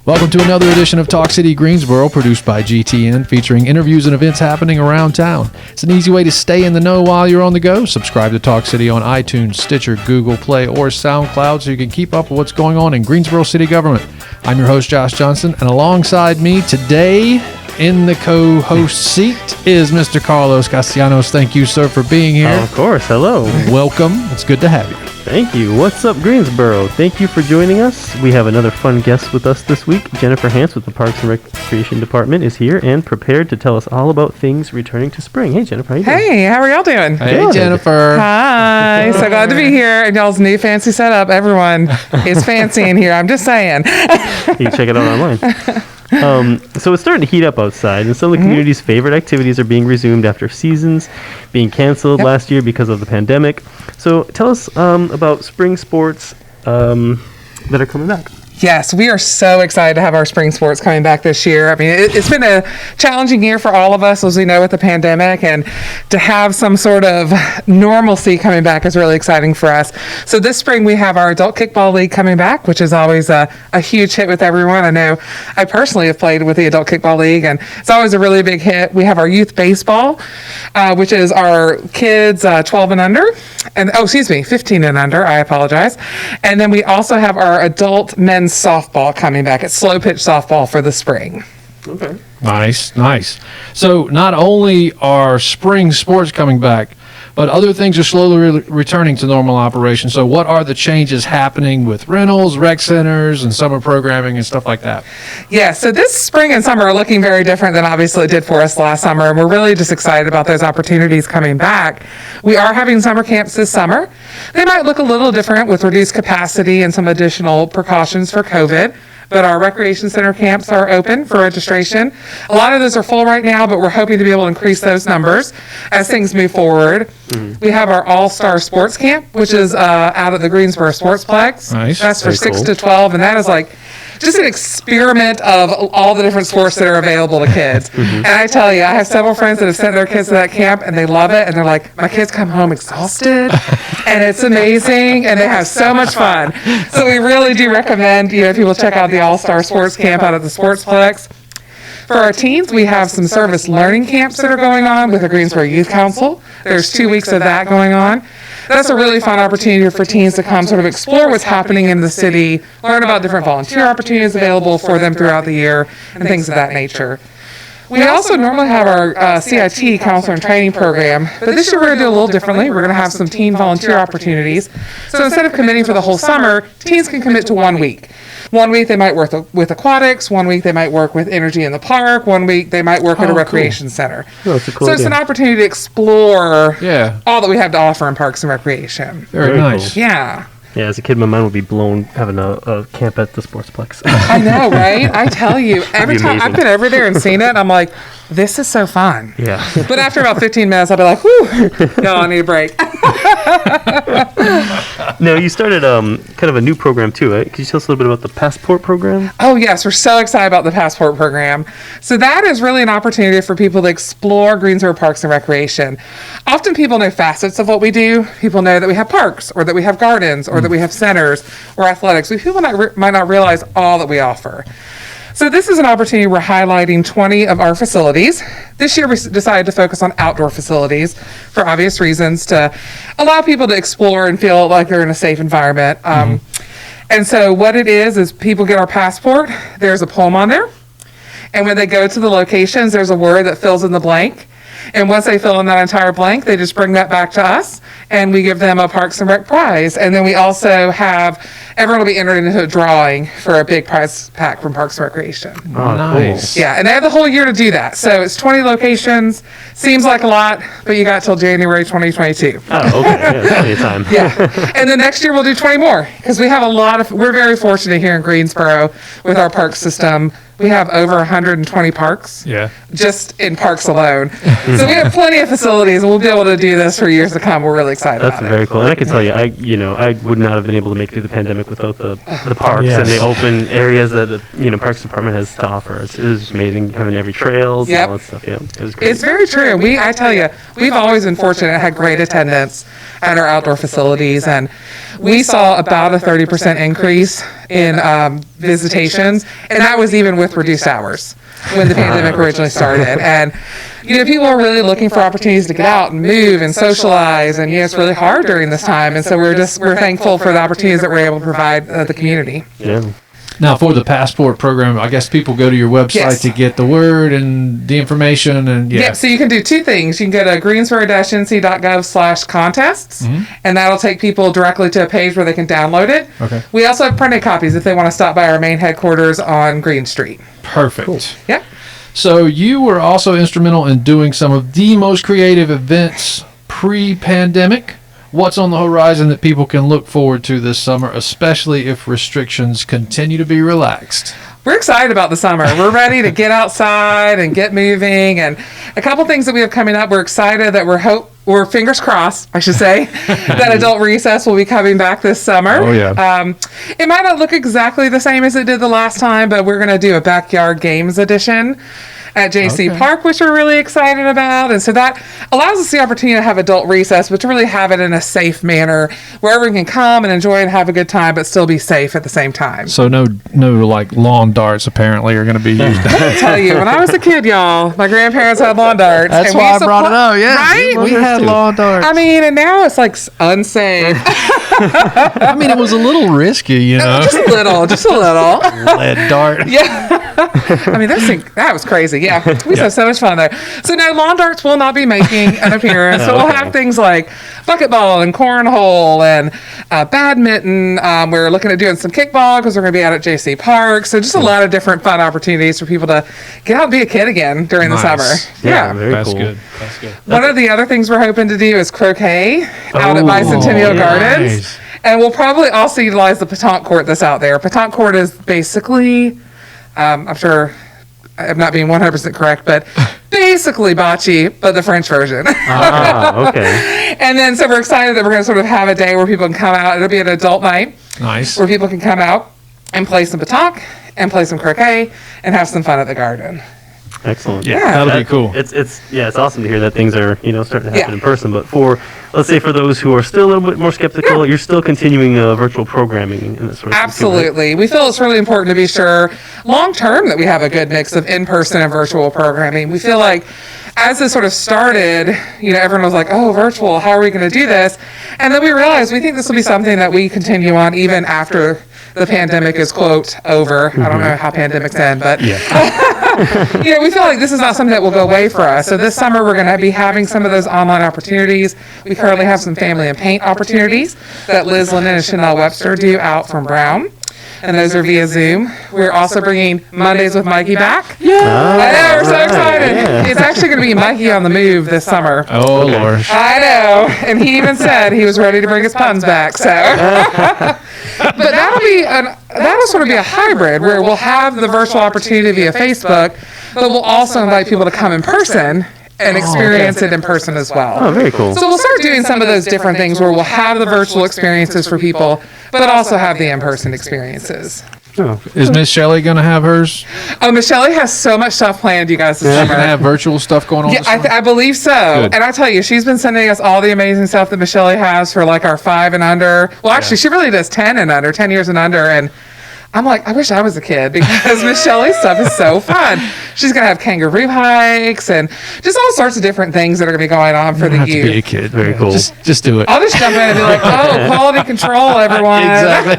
Welcome to another edition of Talk City Greensboro, produced by GTN, featuring interviews and events happening around town. It's an easy way to stay in the know while you're on the go. Subscribe to Talk City on iTunes, Stitcher, Google Play, or SoundCloud so you can keep up with what's going on in Greensboro City government. I'm your host, Josh Johnson, and alongside me today in the co-host seat is Mr. Carlos Castellanos. Thank you, sir, for being here. Of course. Hello. Welcome. It's good to have you. Thank you. What's up, Greensboro? Thank you for joining us. We have another fun guest with us this week. Jennifer Hance with the Parks and Recreation Department is here and prepared to tell us all about things returning to spring. Hey, Jennifer. How you doing? Hey, how are y'all doing? Hey, Good. Jennifer. Hi. So glad to be here. And y'all's new fancy setup. Everyone is fancy in here. I'm just saying. You can check it out online. So it's starting to heat up outside, and some of the community's favorite activities are being resumed after seasons being canceled last year because of the pandemic. So tell us about spring sports that are coming back. Yes, we are so excited to have our spring sports coming back this year. I mean, it's been a challenging year for all of us, as we know, with the pandemic, and to have some sort of normalcy coming back is really exciting for us. So this spring we have our Adult Kickball League coming back, which is always a huge hit with everyone. I know I personally have played with the Adult Kickball League, and it's always a really big hit. We have our Youth Baseball, which is our kids 12 and under, and 15 and under, I apologize. And then we also have our Adult Men's Softball coming back. It's slow pitch softball for the spring. Okay. Nice. So not only are spring sports coming back, but other things are slowly returning to normal operation. So what are the changes happening with rentals, rec centers, and summer programming and stuff like that? Yeah, so this spring and summer are looking very different than obviously it did for us last summer, and we're really just excited about those opportunities coming back. We are having summer camps this summer. They might look a little different with reduced capacity and some additional precautions for COVID. But our recreation center camps are open for registration. A lot of those are full right now, but we're hoping to be able to increase those numbers as things move forward. We have our All-Star Sports Camp, which is out of the Greensboro Sportsplex. Nice. That's for Very 6 cool. to 12, and that is like just an experiment of all the different sports that are available to kids. And I tell you, I have several friends that have sent their kids to that camp, and they love it, and they're like, my kids come home exhausted, and it's amazing, and they have so much fun. So we really do recommend, people check out the All-Star Sports Camp out at the Sportsplex. For our teens, we have some service learning camps that are going on with the Greensboro Youth Council. There's 2 weeks of that going on. That's a really fun opportunity for teens to come sort of explore what's happening in the city, learn about different volunteer opportunities available for them throughout the year, and things of that nature. We also normally have our CIT, Counselor and Training Program, but this year we're going to do a little differently. We're going to have some teen volunteer opportunities. So instead of committing for the whole summer, teens can commit to 1 week. 1 week they might work with aquatics, 1 week they might work with energy in the park, 1 week they might work at a recreation center. Oh, that's a cool So it's idea. an opportunity to explore Yeah. all that we have to offer in parks and recreation. Very Very nice. Yeah. Yeah, as a kid, my mind would be blown having a camp at the Sportsplex. I know, right? I tell you, every be time I've amazing. been over there and seen it, I'm like, this is so fun. Yeah. But after about 15 minutes, I'll be like, whew, no, I need a break. Now, you started kind of a new program, too, right? Could you tell us a little bit about the Passport program? Oh, yes, we're so excited about the Passport program. So that is really an opportunity for people to explore Greensboro Parks and Recreation. Often people know facets of what we do. People know that we have parks, or that we have gardens, or that we have centers, or athletics. But people might not realize all that we offer. So this is an opportunity. We're highlighting 20 of our facilities. This year we decided to focus on outdoor facilities for obvious reasons, to allow people to explore and feel like they're in a safe environment. And so what it is people get our passport. There's a poem on there. And when they go to the locations, there's a word that fills in the blank. And once they fill in that entire blank, they just bring that back to us, and we give them a Parks and Rec prize. And then we also have, everyone will be entered into a drawing for a big prize pack from Parks and Recreation. Oh, Nice. Yeah, and they have the whole year to do that. So it's 20 locations. Seems like a lot, but you got till January 2022. Oh, okay. Yeah, plenty of time. Yeah. And then next year we'll do 20 more, because we have we're very fortunate here in Greensboro with our park system. We have over 120 parks. Yeah. Just in parks alone. So we have plenty of facilities, and we'll be able to do this for years to come. We're really excited That's about very it. cool. And I can tell you, I would not have been able to make it through the pandemic without the parks Yes. and the open areas that the Parks Department has to offer. It was amazing having every trails Yep. and all that stuff. Yeah, it was great. It's very true. I tell you, we've always been fortunate and had great attendance at our outdoor facilities. And we saw about a 30% increase in visitations, and that was even with reduced hours when the pandemic originally started. And people are really looking for opportunities to get out and move and socialize, and it's really hard during this time. And so we're thankful for the opportunities that we're able to provide the community. Yeah. Now, for the passport program, I guess people go to your website to get the word and the information. And so you can do two things. You can go to greensboro-nc.gov/contests, and that'll take people directly to a page where they can download it. Okay. We also have printed copies if they want to stop by our main headquarters on Green Street. Perfect. Cool. Yeah. So you were also instrumental in doing some of the most creative events pre-pandemic. What's on the horizon that people can look forward to this summer, especially if restrictions continue to be relaxed? We're excited about the summer. We're ready to get outside and get moving. And a couple things that we have coming up. We're excited that we're fingers crossed, I should say, that Adult Recess will be coming back this summer. Oh, yeah. It might not look exactly the same as it did the last time, but we're going to do a backyard games edition at JC Park, which we're really excited about. And so that allows us the opportunity to have adult recess, but to really have it in a safe manner where everyone can come and enjoy and have a good time, but still be safe at the same time. So no like lawn darts apparently are going to be used. Let me tell you, when I was a kid, y'all, my grandparents had lawn darts. That's and we why I used to brought it up. Yeah, right? we had lawn darts. I mean, and now it's like unsafe. I mean, it was a little risky, Just a little. Lead dart. Yeah. I mean, that was crazy. Yeah. We used to have so much fun there. So, no, lawn darts will not be making an appearance. So, we'll have things like bucket ball and cornhole and badminton. We're looking at doing some kickball because we're going to be out at JC Park. So, just a lot of different fun opportunities for people to get out and be a kid again during the summer. Yeah, very That's cool. good. That's good. One of the other things we're hoping to do is croquet out at Bicentennial Gardens. Nice. And we'll probably also utilize the petanque court that's out there. Petanque court is basically, I'm sure I'm not being 100% correct, but basically bocce, but the French version. Okay. And then so we're excited that we're going to sort of have a day where people can come out. It'll be an adult night Nice. where people can come out and play some petanque and play some croquet and have some fun at the garden. Excellent. Yeah, that'll be cool. It's awesome to hear that things are starting to happen Yeah. in person. But let's say for those who are still a little bit more skeptical, you're still continuing virtual programming and that sort of thing, too, right? Absolutely. We feel it's really important to be sure long term that we have a good mix of in-person and virtual programming. We feel like as this sort of started, everyone was like, oh, virtual, how are we going to do this? And then we realized we think this will be something that we continue on even after the pandemic is, quote, over. I don't know how pandemics end, but we feel like this is not something that will go away for us. So this summer, we're going to be having some of those online opportunities. We currently have some family and paint opportunities that Liz Lennon and Chanel Webster do out from Brown. And those are via Zoom. We're also bringing Mondays with Mikey back. Yeah. I know, we're so excited. Yeah. It's actually going to be Mikey on the move this summer. Oh, Lord. I know. And he even said he was ready to bring his puns back. So, but that'll sort of be a hybrid where we'll have the virtual opportunity via Facebook, but we'll also invite people to come in person and experience it in person as well. Oh, very cool. So we'll start doing some of those different things where we'll have the virtual experiences for people, but also have the in-person experiences. Oh. Is Miss Shelley going to have hers? Oh, Michelle has so much stuff planned, you guys, this She's summer. going to have virtual stuff going on Yeah, this summer? I believe so. Good. And I tell you, she's been sending us all the amazing stuff that Michelle has for like our 5 and under. Well, actually, she really does 10 and under, 10 years and under. And I'm like, I wish I was a kid because Miss Shelley's stuff is so fun. She's going to have kangaroo hikes and just all sorts of different things that are going to be going on for the have to be a youth. kid. Very cool. Just do it. I'll just jump in and be like, oh, quality control, everyone. Exactly.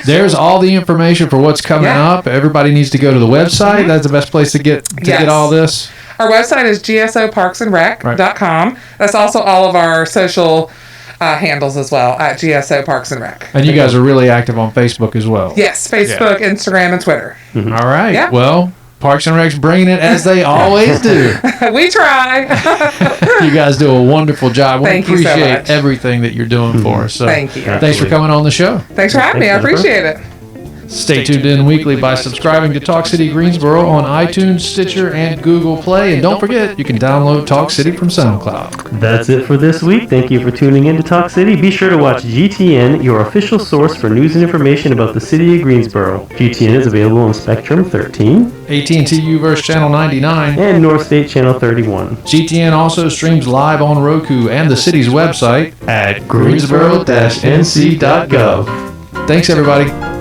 There's all the information for what's coming up. Everybody needs to go to the website. That's the best place to get Yes. all this. Our website is gsoparksandrec.com. That's also all of our social handles as well at GSO Parks and Rec. And you guys are really active on Facebook as well. Yes, Facebook, Instagram, and Twitter. All right. Yeah. Well, Parks and Rec's bringing it as they always do. We try. You guys do a wonderful job. We Thank you so appreciate much. everything that you're doing for us. So Thank you. Thanks for coming on the show. Thanks for having me. I Thanks, Jennifer. appreciate it. Stay tuned in weekly by subscribing to Talk City Greensboro on iTunes, Stitcher, and Google Play. And don't forget, you can download Talk City from SoundCloud. That's it for this week. Thank you for tuning in to Talk City. Be sure to watch GTN, your official source for news and information about the city of Greensboro. GTN is available on Spectrum 13, AT&T U-verse Channel 99, and North State Channel 31. GTN also streams live on Roku and the city's website at greensboro-nc.gov. Thanks, everybody.